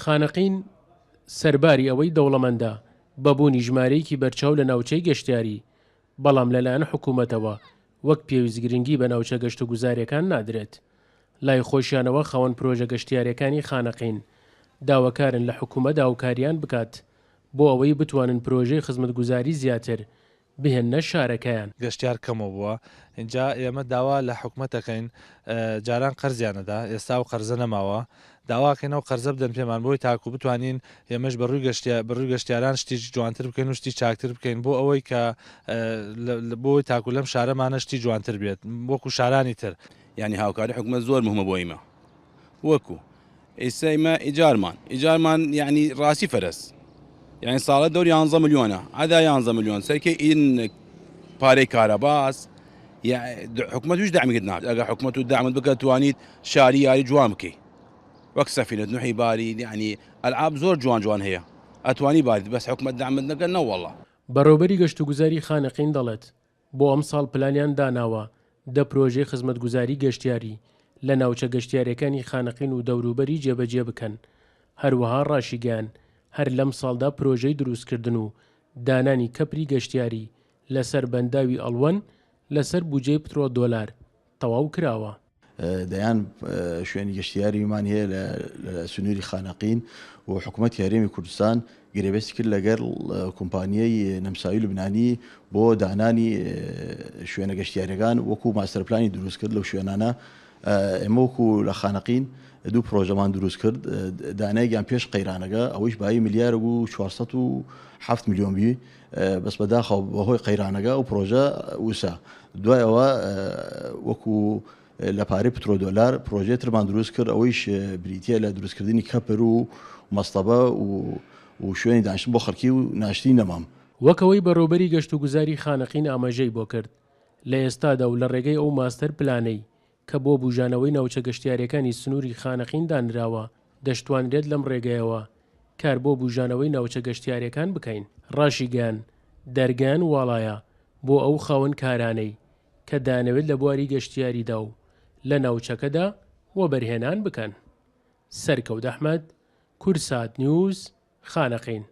خانەقین سەرباری ئەوەی دەوڵەمەندە بەبوونی ژمارەیەکی بەرچاو لە ناوچەی گەشتیاری، بەڵام لەلایەن حکوومەتەوە وەک پێویست گرنگی بە ناوچە گەشت و گوزاریەکان نادرێت. لای خۆشیانەوە خاوەن پرۆژە گەشتیاریەکانی خانەقین داواکارن لە حکوومەت داواکاریان بکات بۆ ئەوەی بتوانن پرۆژەی خزمەتگوزاری زیاتر بهێنە شارەکەیان. گەشتیار کەمەوە بووە اینجا ئێمە داوا لە حکوومەتەکەین جاران قەرزیانەدا ئێستا و قەرزە نەماوە داواکەینەوە قەرزە بدەن پێمان بۆی تاکو بتوانین ئێمەش بەڕووی گەشتیاران شتی جوانتر بکەین و شتی چاکتر بکەین بۆ ئەوەی کە بۆی تاکو لەم شارەمانە شتی جوانتر بێت وەکو شارانی تر. یعنی هاوکاری حکومەت زۆر مهمە بۆ ئێمە وەکو ئێستا ئێمە ئیجارمان یعنی ڕاستی فەرەس یعنی ساڵە دەوری 11 ملیۆنە ئادا 11 ملیۆن سەرکە ئین پارەی کارەباس حکومەت وش دعمێت نات ئەگە حکومەت و دعمت بکە توانیت شاری یاری جوان بکەی وەک سەفینەت نوحی باری یعنی ئەلعاب زۆر جوان هەیە ئەتوانی باریت بەس حکومەت دعمت نەکەن نەوەڵڵا. بەڕێوەبەری گەشت و گوزاری خانەقین دەڵێت بۆ ئەم ساڵ پلانیان داناوە 10 پرۆژەی خزمەتگوزاری گەشتیاری لە ناوچە گەشتیاریەکانی خانەقین و دەوروبەری جێبەجێ بکەن. هەروەها ڕاشیگەیان هەر لەم ساڵدا پرۆژەی دروستکردن و دانانی کەپری گەشتیاری لەسەر بەنداوی ئەڵوەن لەسەر بودجەی پترۆ دۆلار تەواو کراوە. دەیان شوێنی گەشتیاریمان هەیە لە سنووری خانەقین و حکوومەتی هەرێمی کوردستان گرێبەستی کرد لەگەر کۆمپانیای نەمساوی لوبنانی بۆ دانانی شوێنە گەشتیاریەکان وەکو ماستەرپلانی دروست کرد لەو شوێنانە. ئێمە وەکو لە خانەقین 2 پرۆژەمان دروست کرد دانایگیان پێش قەیرانەکە ئەوەیش بای ملیار و 407 میلیۆن بی بەس بەداخەوە بەهۆی قەیرانەکە و پرۆژە وسە دوایەوە وەکو لە پارەی پترۆ دۆلار پرۆژێ ترمان دروست کرد ئەوەیش بریتە لە دروستکردنی کەپر و مەستەبە و شوێنی دانیشتن بۆ خەڵکی و ناشتی نەمام. وەکەوەی بەڕێوەبەری گەشت و گوزاری خانەقین ئاماژەی بۆ کرد لە ئێستادا و لە ڕێگەی ئەو ماستەر پلانەی کە بۆ بوژانەوەی ناوچە گەشتیاریەکانی سنووری خانەقین دانراوە دەشتوانرێت لەم ڕێگەیەوە کار بۆ بوژانەوەی ناوچە گەشتیاریەکان بکەین. ڕاشیگەیان دەرگیان واڵایە بۆ ئەو خاوەن کارانەی کە دانەوێت لە بواری گەشتیاریدا و لە ناوچەکەدا وەبەرهێنان بکەن. سەرکەوت ئەحمەد، کورسات نیوز، خانەقین.